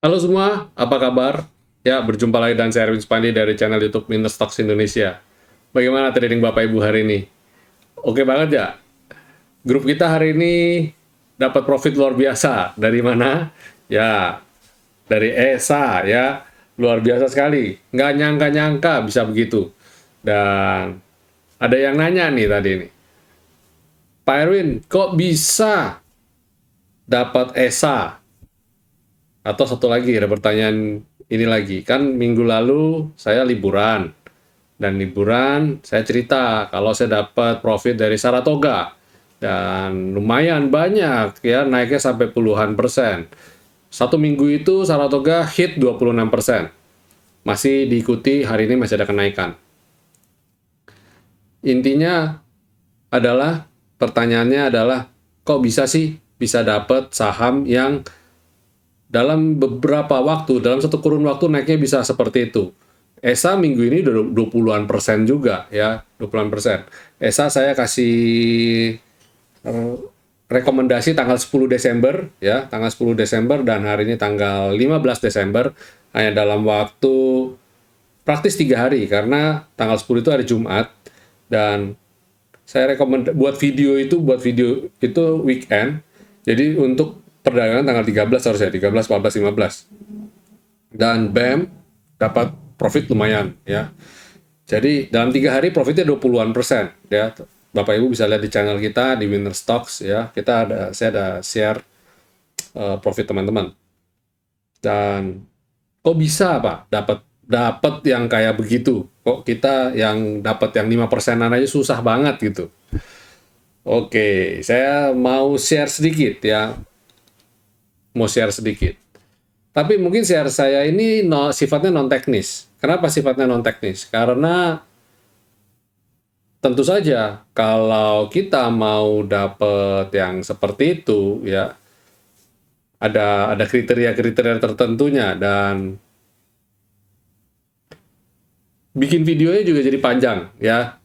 Halo semua, apa kabar? Ya, berjumpa lagi dan saya Erwin Spandi dari channel YouTube Minter Stocks Indonesia. Bagaimana trading Bapak Ibu hari ini? Oke banget ya? Grup kita hari ini dapat profit luar biasa. Dari mana? Ya, dari ESA ya. Luar biasa sekali. Nggak nyangka-nyangka bisa begitu. Dan ada yang nanya nih tadi nih. Pak Erwin, kok bisa dapat ESA? Atau satu lagi, ada pertanyaan ini lagi. Kan minggu lalu saya liburan. Dan liburan saya cerita kalau saya dapat profit dari Saratoga. Dan lumayan banyak ya, naiknya sampai puluhan persen. Satu minggu itu Saratoga hit 26%. Masih diikuti, hari ini masih ada kenaikan. Intinya adalah, pertanyaannya adalah, kok bisa sih bisa dapat saham yang dalam beberapa waktu, dalam satu kurun waktu naiknya bisa seperti itu. ESA minggu ini udah 20-an persen juga ya, 20-an persen. ESA saya kasih rekomendasi tanggal 10 Desember ya, tanggal 10 Desember dan hari ini tanggal 15 Desember, hanya dalam waktu praktis 3 hari karena tanggal 10 itu hari Jumat dan saya buat video itu weekend. Jadi untuk perdagangan tanggal 13 harusnya 13, 14, 15. Dan BAM dapat profit lumayan ya. Jadi dalam 3 hari profitnya 20-an persen ya. Bapak Ibu bisa lihat di channel kita di Winner Stocks ya. Saya ada share profit teman-teman. Dan kok bisa Pak dapat yang kayak begitu? Kok kita yang dapat yang 5%-an aja susah banget gitu. Oke, saya mau share sedikit ya. Mau share sedikit. Tapi mungkin share saya ini sifatnya non-teknis. Kenapa sifatnya non-teknis? Karena tentu saja kalau kita mau dapat yang seperti itu ya ada kriteria-kriteria tertentunya dan bikin videonya juga jadi panjang ya.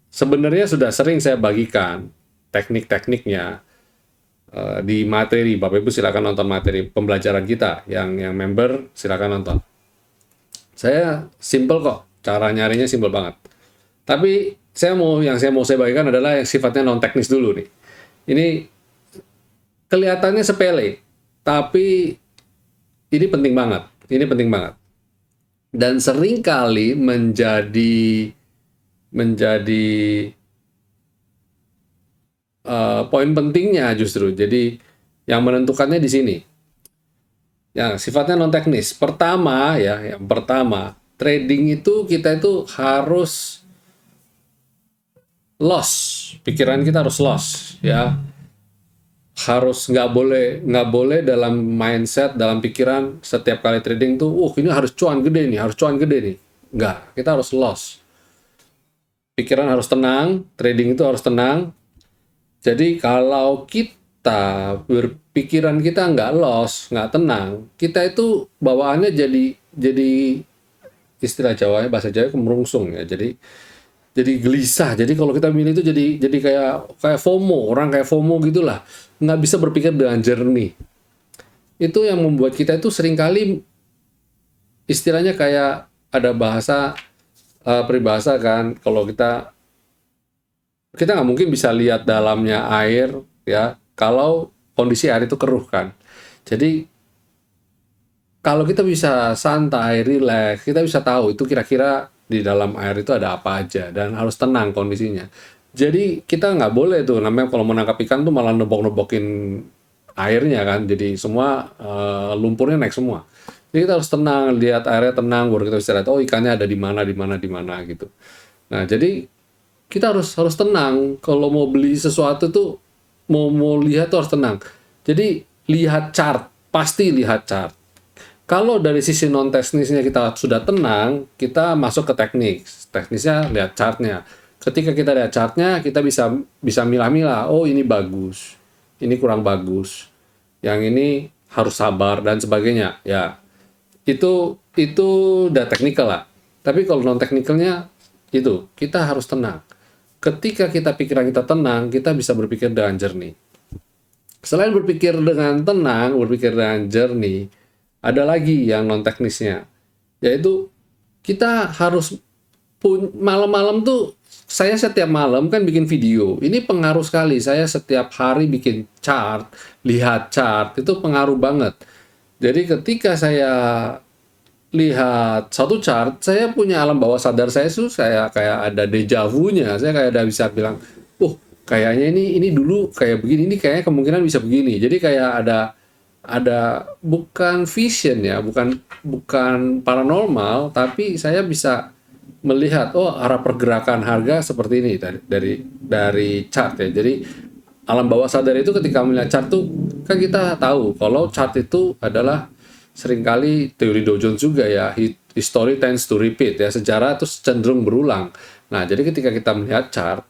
Sebenarnya sudah sering saya bagikan teknik-tekniknya di materi. Bapak Ibu silakan nonton materi pembelajaran kita. Yang member silakan nonton. Saya simple kok. Cara nyarinya simple banget. Tapi yang saya mau bagikan adalah yang sifatnya non teknis dulu nih. Ini kelihatannya sepele, tapi ini penting banget. Ini penting banget. Dan seringkali menjadi poin pentingnya justru. Jadi yang menentukannya di sini. Ya, sifatnya non teknis. Pertama ya, yang pertama, trading itu kita itu harus loss. Pikiran kita harus loss ya. Harus nggak boleh dalam mindset, dalam pikiran setiap kali trading tuh, ini harus cuan gede nih, harus cuan gede nih. Nggak, kita harus loss. Pikiran harus tenang, trading itu harus tenang. Jadi kalau kita berpikiran kita nggak loss, nggak tenang, kita itu bawaannya jadi istilah Jawanya, bahasa Jawa kemerungsung ya. Jadi gelisah. Jadi kalau kita milih itu jadi kayak FOMO, orang kayak FOMO gitulah. Nggak bisa berpikir dengan jernih. Itu yang membuat kita itu seringkali istilahnya kayak ada bahasa peribahasa kan, kalau kita nggak mungkin bisa lihat dalamnya air ya kalau kondisi air itu keruh kan. Jadi kalau kita bisa santai, relax, kita bisa tahu itu kira-kira di dalam air itu ada apa aja dan harus tenang kondisinya. Jadi kita nggak boleh tuh, namanya kalau menangkap ikan tuh malah nebok-nebokin airnya kan. Jadi semua lumpurnya naik semua. Jadi kita harus tenang, lihat airnya tenang, baru kita bisa lihat ikannya ada di mana, di mana, di mana gitu. Nah jadi kita harus tenang. Kalau mau beli sesuatu tuh mau lihat tuh harus tenang. Jadi lihat chart, pasti lihat chart. Kalau dari sisi non teknisnya kita sudah tenang, kita masuk ke teknis. Teknisnya lihat chartnya. Ketika kita lihat chartnya, kita bisa milah-milah. Oh ini bagus, ini kurang bagus. Yang ini harus sabar dan sebagainya. Ya itu udah teknikal lah. Tapi kalau non teknikalnya itu kita harus tenang. Ketika pikiran kita tenang, kita bisa berpikir dengan jernih. Selain berpikir dengan tenang, berpikir dengan jernih, ada lagi yang non teknisnya, yaitu kita harus malam-malam tuh, saya setiap malam kan bikin video. Ini pengaruh sekali. Saya setiap hari bikin chart, lihat chart, itu pengaruh banget. Jadi ketika saya lihat satu chart, saya punya alam bawah sadar saya tuh, saya kayak ada deja vu-nya. Saya kayak ada bisa bilang, kayaknya ini dulu kayak begini, ini kayaknya kemungkinan bisa begini. Jadi kayak ada bukan vision ya, bukan paranormal, tapi saya bisa melihat arah pergerakan harga seperti ini dari chart ya. Jadi alam bawah sadar itu ketika melihat chart tuh kan kita tahu kalau chart itu adalah seringkali teori Dow Jones juga ya, history tends to repeat ya, sejarah itu cenderung berulang. Nah, jadi ketika kita melihat chart,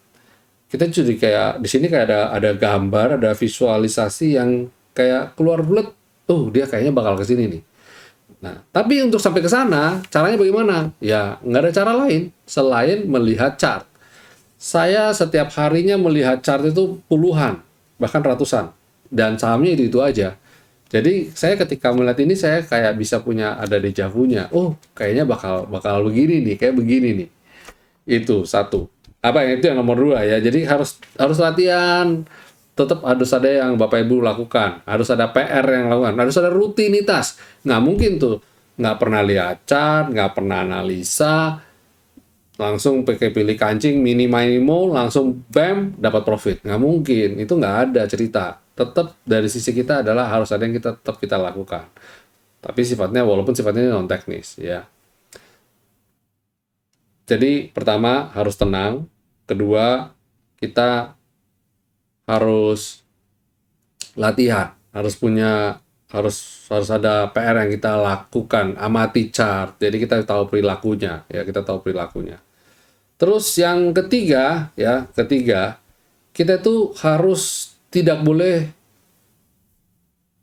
kita jadi kayak di sini kayak ada gambar, ada visualisasi yang kayak keluar bulat, dia kayaknya bakal ke sini nih. Nah, tapi untuk sampai ke sana, caranya bagaimana? Ya, nggak ada cara lain selain melihat chart. Saya setiap harinya melihat chart itu puluhan, bahkan ratusan. Dan sahamnya itu aja. Jadi, saya ketika melihat ini, saya kayak bisa punya ada deja vu-nya. Kayaknya bakal begini nih, kayak begini nih. Itu satu. Itu yang nomor 2 ya. Jadi, harus latihan. Tetap harus ada yang Bapak Ibu lakukan, harus ada PR yang lakukan, harus ada rutinitas. Nggak mungkin tuh, nggak pernah lihat chart, nggak pernah analisa, langsung pakai pilih kancing, mini-minimal, langsung bam, dapat profit. Nggak mungkin, itu nggak ada cerita. Tetap dari sisi kita adalah harus ada yang tetap kita lakukan. Tapi walaupun sifatnya non teknis ya. Jadi pertama harus tenang, kedua kita harus latihan, harus ada PR yang kita lakukan, amati chart. Jadi kita tahu perilakunya, ya kita tahu perilakunya. Terus yang ketiga, kita tuh harus tidak boleh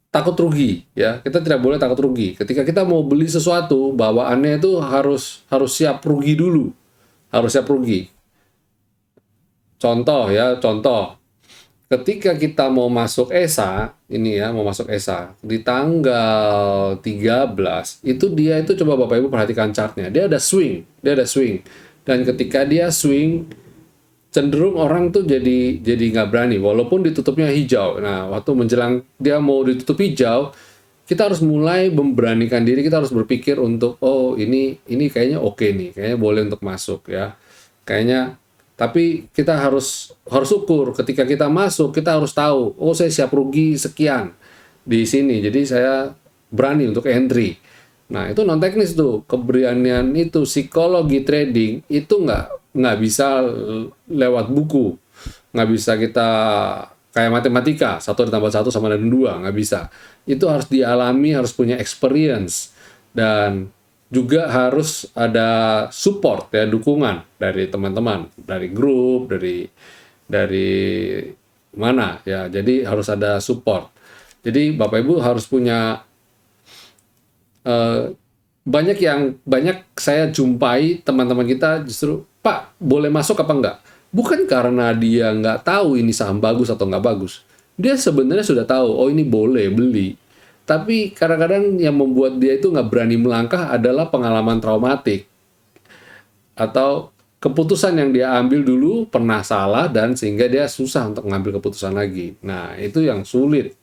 takut rugi, ya. Kita tidak boleh takut rugi. Ketika kita mau beli sesuatu, bawaannya itu harus siap rugi dulu, harus siap rugi. Contoh. Ketika kita mau masuk ESA, di tanggal 13, dia itu coba Bapak Ibu perhatikan chartnya, dia ada swing. Dan ketika dia swing, cenderung orang tuh jadi nggak berani, walaupun ditutupnya hijau. Nah, waktu menjelang dia mau ditutup hijau, kita harus mulai memberanikan diri, kita harus berpikir untuk, ini kayaknya oke nih, kayaknya boleh untuk masuk ya. Tapi kita harus ukur ketika kita masuk, kita harus tahu, saya siap rugi sekian di sini, jadi saya berani untuk entry. Nah, itu non teknis tuh, keberanian itu, psikologi trading itu nggak bisa lewat buku, nggak bisa kita kayak matematika, 1+1 sama dengan 2, nggak bisa. Itu harus dialami, harus punya experience, dan juga harus ada support ya, dukungan dari teman-teman, dari grup, dari mana ya. Jadi harus ada support. Jadi Bapak Ibu harus punya banyak saya jumpai teman-teman kita justru, Pak, boleh masuk apa enggak? Bukan karena dia nggak tahu ini saham bagus atau nggak bagus. Dia sebenarnya sudah tahu, ini boleh beli. Tapi kadang-kadang yang membuat dia itu nggak berani melangkah adalah pengalaman traumatik. Atau keputusan yang dia ambil dulu pernah salah dan sehingga dia susah untuk mengambil keputusan lagi. Nah, itu yang sulit.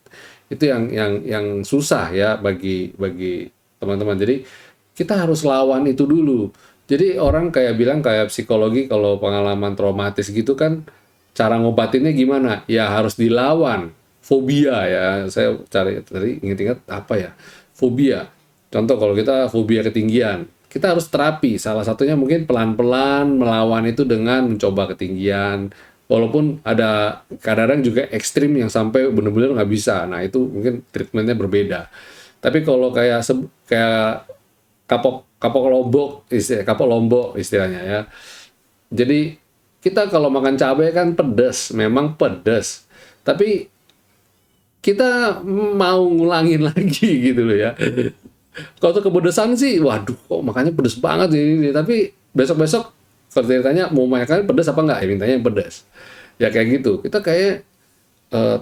Itu yang susah ya bagi teman-teman. Jadi kita harus lawan itu dulu. Jadi orang kayak bilang kayak psikologi kalau pengalaman traumatis gitu kan, cara ngobatinnya gimana? Ya harus dilawan. Fobia ya, saya cari tadi ingat-ingat apa ya, fobia. Contoh kalau kita fobia ketinggian, kita harus terapi. Salah satunya mungkin pelan-pelan melawan itu dengan mencoba ketinggian. Walaupun ada kadang-kadang juga ekstrim yang sampai benar-benar nggak bisa. Nah itu mungkin treatmentnya berbeda. Tapi kalau kayak kapok lombok istilahnya ya. Jadi kita kalau makan cabai kan pedas, memang pedas. Tapi kita mau ngulangin lagi gitu loh ya. Kalau tuh kepedesan sih, waduh kok makannya pedes banget ini. Tapi besok-besok kalau ditanya mau makan pedes apa enggak, ya mintanya yang pedes. Ya kayak gitu. Kita kayak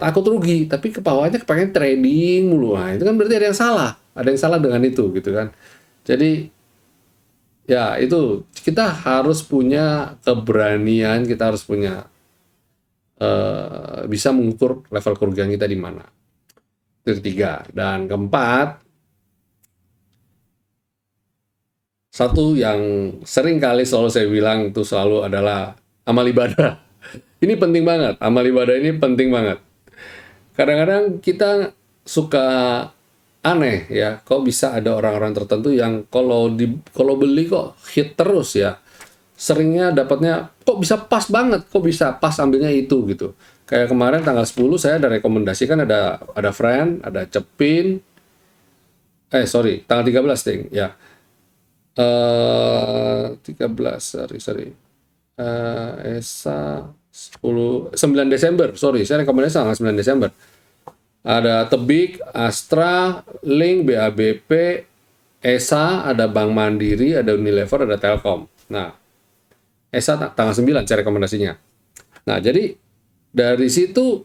takut rugi, tapi kepawanya kepengen trading mulu. Nah, itu kan berarti ada yang salah. Ada yang salah dengan itu gitu kan. Jadi ya itu kita harus punya keberanian, kita harus punya bisa mengukur level kerugian kita di mana. Itu ketiga. Dan keempat, satu yang sering kali selalu saya bilang itu selalu adalah amal ibadah. Ini penting banget, amal ibadah ini penting banget. Kadang-kadang kita suka aneh ya, kok bisa ada orang-orang tertentu yang kalau beli kok hit terus ya. Seringnya dapatnya kok bisa pas banget, kok bisa pas ambilnya itu gitu. Kayak kemarin tanggal 10 saya ada rekomendasikan ada friend, ada Cepin, sorry, tanggal 13 ding, ya. 13, sorry. Esa 9 Desember, sorry, saya rekomendasi tanggal 9 Desember. Ada Tebik, Astra, Link, BABP, ESA, ada Bank Mandiri, ada Unilever, ada Telkom. Nah, ESA tanggal 9 saya rekomendasinya. Nah, jadi dari situ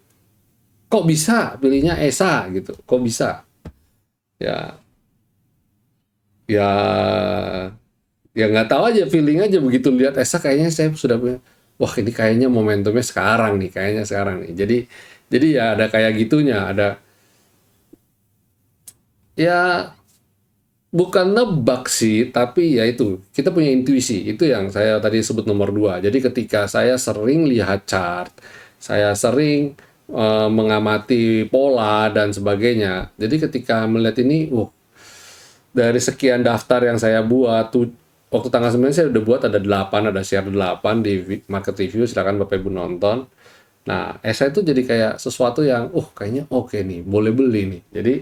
kok bisa pilihnya ESA gitu? Kok bisa? Ya, ya, ya nggak tahu aja, feeling aja begitu lihat ESA kayaknya saya sudah punya. Wah, ini kayaknya momentumnya sekarang nih, kayaknya sekarang nih. Jadi ya ada kayak gitunya, ada ya bukan nebak sih, tapi ya itu, kita punya intuisi. Itu yang saya tadi sebut nomor 2. Jadi ketika saya sering lihat chart, saya sering mengamati pola dan sebagainya. Jadi ketika melihat ini, dari sekian daftar yang saya buat, waktu tanggal 9 saya udah buat ada 8, ada share 8 di market review, silakan Bapak Ibu nonton. Nah, saya itu jadi kayak sesuatu yang, kayaknya oke nih, boleh beli nih. Jadi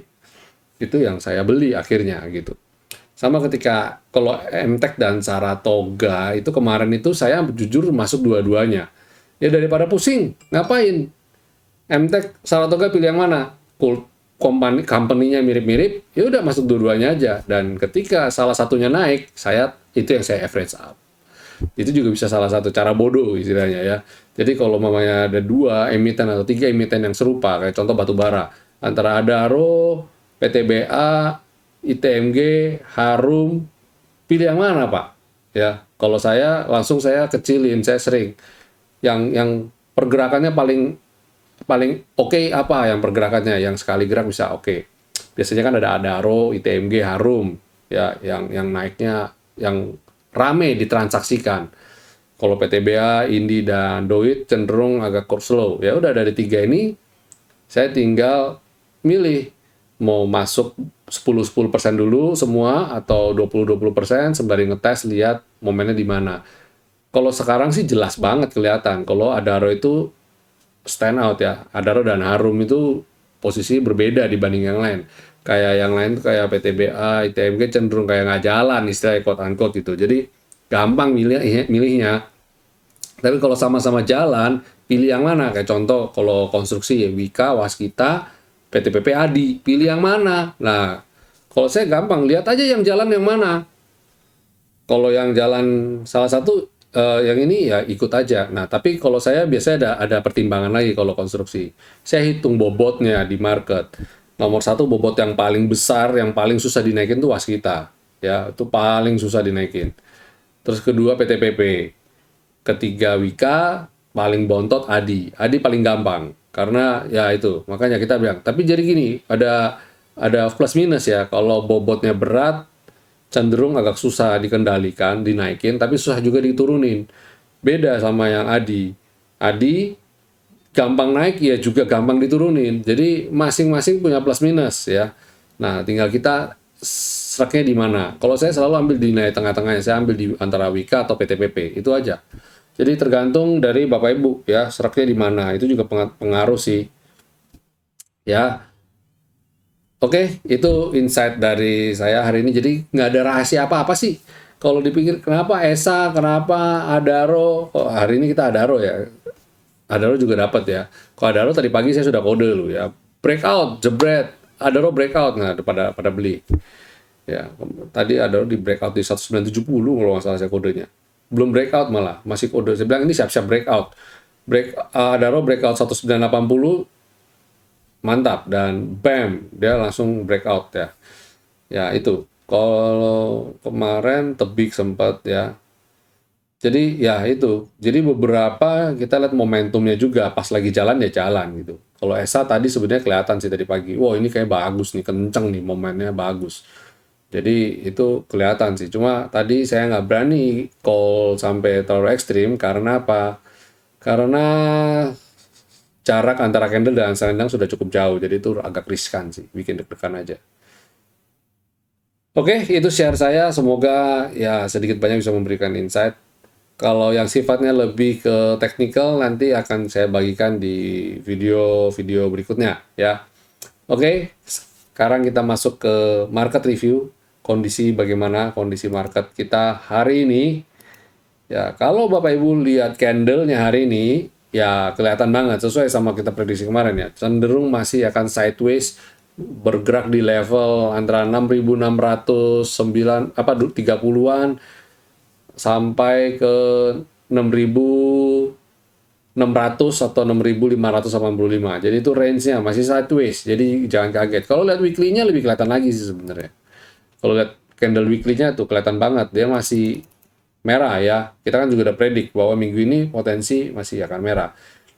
itu yang saya beli akhirnya gitu. Sama ketika kalau MTEK dan Saratoga itu kemarin itu saya jujur masuk dua-duanya. Ya daripada pusing, ngapain? MTEK Saratoga pilih yang mana? Company-nya mirip-mirip, ya udah masuk dua-duanya aja. Dan ketika salah satunya naik, itu yang saya average up. Itu juga bisa salah satu cara bodoh istilahnya ya. Jadi kalau mamanya ada 2 emiten atau 3 emiten yang serupa, kayak contoh batu bara, antara Adaro, PTBA, ITMG, Harum, pilih yang mana Pak? Ya, kalau saya langsung saya kecilin, saya sering yang pergerakannya paling oke apa yang pergerakannya yang sekali gerak bisa oke. Biasanya kan ada Adaro, ITMG, Harum ya yang naiknya yang rame ditransaksikan. Kalau PTBA, Indi dan Doit cenderung agak slow. Ya udah dari 3 ini saya tinggal milih mau masuk 10% dulu semua atau 20% sembari ngetes lihat momennya di mana. Kalau sekarang sih jelas banget kelihatan kalau Adaro itu stand out ya. Adaro dan Harum itu posisi berbeda dibanding yang lain. Kayak yang lain tuh kayak PTBA, ITMG cenderung kayak nggak jalan istilahnya quote unquote gitu. Jadi gampang milihnya. Tapi kalau sama-sama jalan, pilih yang mana? Kayak contoh kalau konstruksi ya Wika, Waskita, PTPP Adi, pilih yang mana? Nah, kalau saya gampang, lihat aja yang jalan yang mana. Kalau yang jalan salah satu yang ini ya ikut aja. Nah, tapi kalau saya biasanya ada pertimbangan lagi kalau konstruksi. Saya hitung bobotnya di market. Nomor 1 bobot yang paling besar, yang paling susah dinaikin tuh Waskita. Ya, itu paling susah dinaikin. Terus kedua PTPP. Ketiga Wika, paling bontot Adi. Adi paling gampang. Karena ya itu, makanya kita bilang. Tapi jadi gini, ada plus minus ya. Kalau bobotnya berat, cenderung agak susah dikendalikan, dinaikin, tapi susah juga diturunin. Beda sama yang Adi. Adi gampang naik ya juga gampang diturunin. Jadi masing-masing punya plus minus ya. Nah, tinggal kita straknya di mana. Kalau saya selalu ambil di naik tengah-tengahnya, saya ambil di antara Wika atau PTPP. Itu aja. Jadi tergantung dari Bapak Ibu ya, straknya di mana. Itu juga pengaruh sih. Ya, oke, itu insight dari saya hari ini. Jadi nggak ada rahasia apa-apa sih. Kalau dipikir kenapa ESA, kenapa Adaro, hari ini kita Adaro ya. Adaro juga dapat ya. Kalau Adaro tadi pagi saya sudah kode dulu ya. Breakout, jebret. Adaro breakout, nah pada beli. Ya, tadi Adaro di breakout di 1970 kalau nggak salah saya kodenya. Belum breakout malah, masih kode. Saya bilang ini siap-siap breakout. Adaro breakout 1980, mantap, dan bam, dia langsung breakout ya. Ya itu. Kalau kemarin tebik sempat ya. Jadi ya itu. Jadi beberapa kita lihat momentumnya juga pas lagi jalan ya jalan gitu. Kalau ESA tadi sebenarnya kelihatan sih tadi pagi. Wah, ini kayak bagus nih, kenceng nih momennya bagus. Jadi itu kelihatan sih. Cuma tadi saya nggak berani call sampai terlalu ekstrim karena apa? Karena jarak antara candle dan selendang sudah cukup jauh. Jadi itu agak riskan sih, bikin deg-degan aja. Oke, itu share saya. Semoga ya sedikit banyak bisa memberikan insight. Kalau yang sifatnya lebih ke technical nanti akan saya bagikan di video-video berikutnya ya. Oke, sekarang kita masuk ke market review. Kondisi bagaimana kondisi market kita hari ini. Ya, kalau Bapak Ibu lihat candlenya hari ini, ya kelihatan banget sesuai sama kita prediksi kemarin ya. Cenderung masih akan sideways bergerak di level antara 6.609 apa 30-an sampai ke 6.600 atau 6.585. Jadi itu range-nya masih sideways. Jadi jangan kaget. Kalau lihat weekly-nya lebih kelihatan lagi sih sebenarnya. Kalau lihat candle weekly-nya tuh kelihatan banget dia masih merah ya. Kita kan juga udah predik bahwa minggu ini potensi masih akan merah.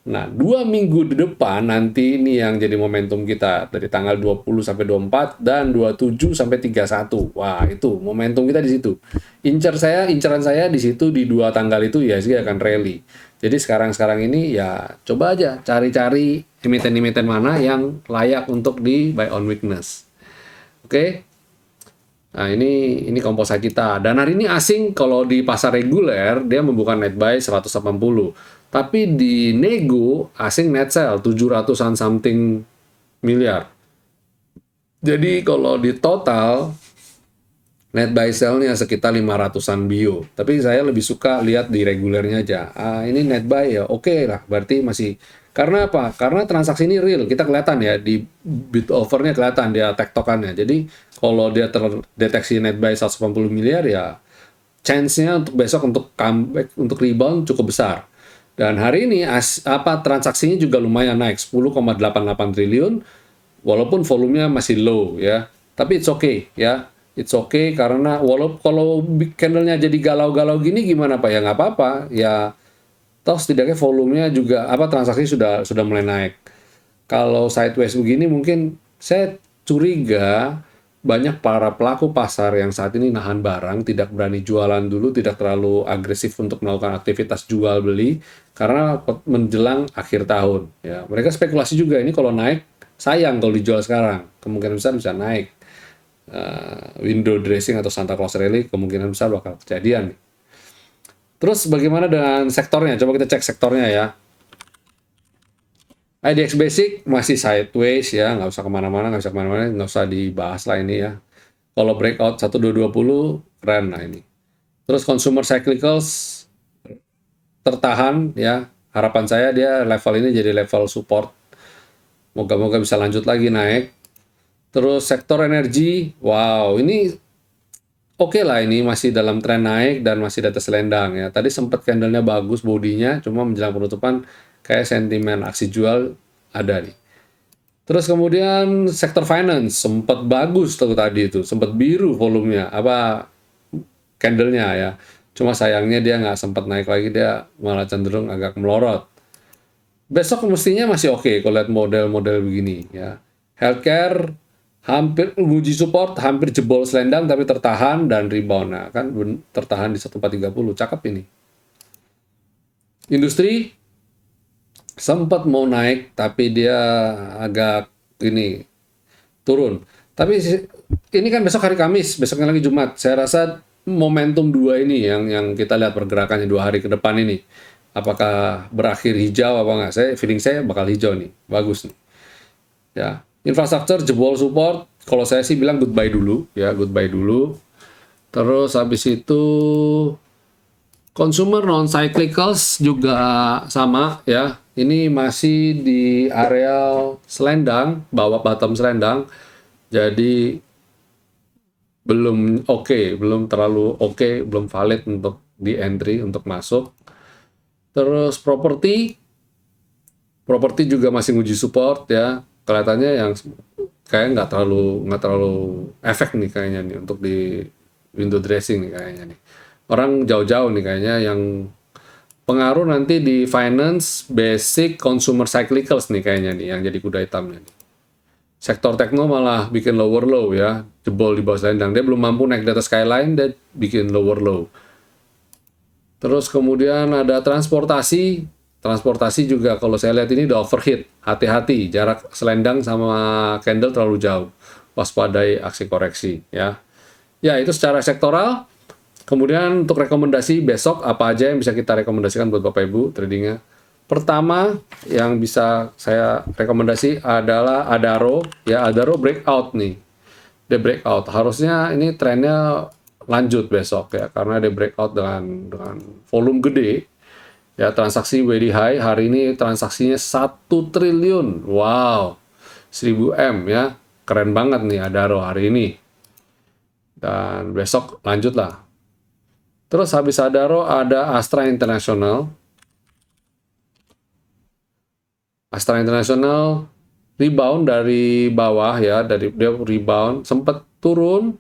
Nah, 2 minggu di depan nanti ini yang jadi momentum kita dari tanggal 20 sampai 24 dan 27 sampai 31. Wah, itu momentum kita di situ. Incaran saya di situ di 2 tanggal itu ya sih akan rally. Jadi sekarang ini ya coba aja cari-cari emiten-emiten mana yang layak untuk di buy on weakness. Oke? Nah, ini komposa kita. Dan hari ini asing kalau di pasar reguler dia membuka net buy 180. Tapi di nego asing net sell 700-an something miliar. Jadi kalau di total net buy sell-nya sekitar 500-an bio. Tapi saya lebih suka lihat di regulernya aja. Ini net buy ya oke lah. Berarti masih karena apa? Karena transaksi ini real. Kita kelihatan ya di bid overnya kelihatan dia tektokannya. Jadi kalau dia terdeteksi net buy 180 miliar ya chance-nya untuk besok untuk comeback untuk rebound cukup besar. Dan hari ini transaksinya juga lumayan naik 10,88 triliun walaupun volumenya masih low ya. Tapi it's okay ya. It's okay karena walaupun kalau candle-nya jadi galau-galau gini gimana Pak? Ya nggak apa-apa. Ya toh setidaknya volumenya juga transaksi sudah mulai naik. Kalau sideways begini mungkin saya curiga banyak para pelaku pasar yang saat ini nahan barang, tidak berani jualan dulu, tidak terlalu agresif untuk melakukan aktivitas jual beli karena menjelang akhir tahun. Ya, mereka spekulasi juga ini kalau naik sayang kalau dijual sekarang, kemungkinan besar bisa naik. Window dressing atau Santa Claus rally kemungkinan besar bakal kejadian nih. Terus bagaimana dengan sektornya? Coba kita cek sektornya ya. IDX Basic masih sideways ya, nggak usah kemana-mana, nggak usah dibahas lah ini ya. Kalau breakout 1220 keren lah ini. Terus consumer cyclicals tertahan ya. Harapan saya dia level ini jadi level support. Moga-moga bisa lanjut lagi naik. Terus sektor energi, wow ini oke lah ini masih dalam tren naik dan masih di atas selendang ya. Tadi sempat candlenya bagus bodinya, cuma menjelang penutupan kayak sentimen aksi jual ada nih. Terus kemudian sektor finance sempat bagus tuh tadi itu, sempat biru volumenya candlenya ya. Cuma sayangnya dia nggak sempat naik lagi, dia malah cenderung agak melorot. Besok mestinya masih oke kalau lihat model-model begini ya. Healthcare hampir uji support, hampir jebol selendang tapi tertahan dan rebound. Nah, kan tertahan di 1430, cakep ini. Industri sempat mau naik tapi dia agak ini turun. Tapi ini kan besok hari Kamis, besoknya lagi Jumat. Saya rasa momentum dua ini yang kita lihat pergerakannya 2 hari ke depan ini. Apakah berakhir hijau apa enggak? Feeling saya bakal hijau nih. Bagus nih. Ya, infrastruktur jebol support. Kalau saya sih bilang goodbye dulu, ya goodbye dulu. Terus habis itu consumer non cyclicals juga sama ya. Ini masih di area selendang, bawah bottom selendang. Jadi belum terlalu oke, belum valid untuk di entry untuk masuk. Terus properti juga masih nguji support ya. Kelihatannya yang kayak nggak terlalu efek nih kayaknya nih untuk di window dressing nih kayaknya nih. Orang jauh-jauh nih kayaknya yang pengaruh nanti di finance, basic, consumer cyclicals nih kayaknya nih yang jadi kuda hitamnya nih. Sektor tekno malah bikin lower low ya, jebol di bawah selendang. Dia belum mampu naik di atas skyline, dia bikin lower low. Terus kemudian ada transportasi. Transportasi juga kalau saya lihat ini udah overheat. Hati-hati, jarak selendang sama candle terlalu jauh. Waspadai aksi koreksi ya. Ya, itu secara sektoral. Kemudian untuk rekomendasi besok apa aja yang bisa kita rekomendasikan buat Bapak Ibu tradingnya. Pertama yang bisa saya rekomendasi adalah Adaro. Ya, Adaro breakout nih. Dia breakout. Harusnya ini trennya lanjut besok ya karena dia breakout dengan volume gede. Ya, transaksi very high. Hari ini transaksinya 1 triliun. Wow. 1000 M ya. Keren banget nih Adaro hari ini. Dan besok lanjut lah. Terus habis Adaro ada Astra International. Astra International rebound dari bawah ya, dari dia rebound, sempat turun,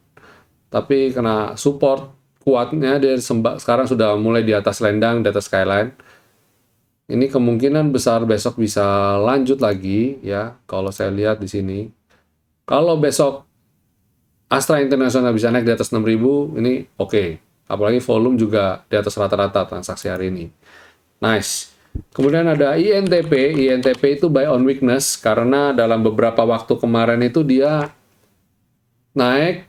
tapi kena support kuatnya dia sekarang sudah mulai di atas selendang, di atas skyline. Ini kemungkinan besar besok bisa lanjut lagi ya, kalau saya lihat di sini. Kalau besok Astra International bisa naik di atas 6.000, ini oke. Apalagi volume juga di atas rata-rata transaksi hari ini. Nice. Kemudian ada INTP. INTP itu buy on weakness karena dalam beberapa waktu kemarin itu dia naik,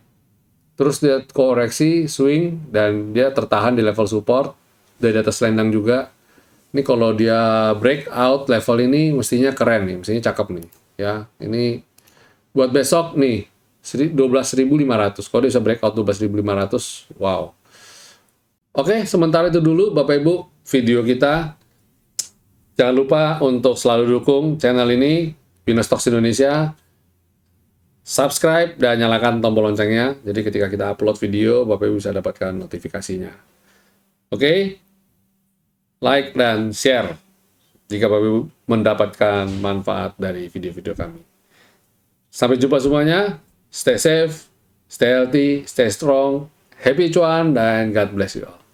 terus dia koreksi, swing, dan dia tertahan di level support. Dari atas selendang juga. Ini kalau dia breakout level ini mestinya keren nih, mestinya cakep nih. Ya, ini buat besok nih 12.500. Kalau dia bisa breakout 12.500, wow. Oke, sementara itu dulu Bapak Ibu video kita. Jangan lupa untuk selalu dukung channel ini, Binostox Indonesia. Subscribe dan nyalakan tombol loncengnya. Jadi ketika kita upload video, Bapak Ibu bisa dapatkan notifikasinya. Oke? Like dan share jika Bapak Ibu mendapatkan manfaat dari video-video kami. Sampai jumpa semuanya. Stay safe, stay healthy, stay strong. Happy cuan, dan God bless you all.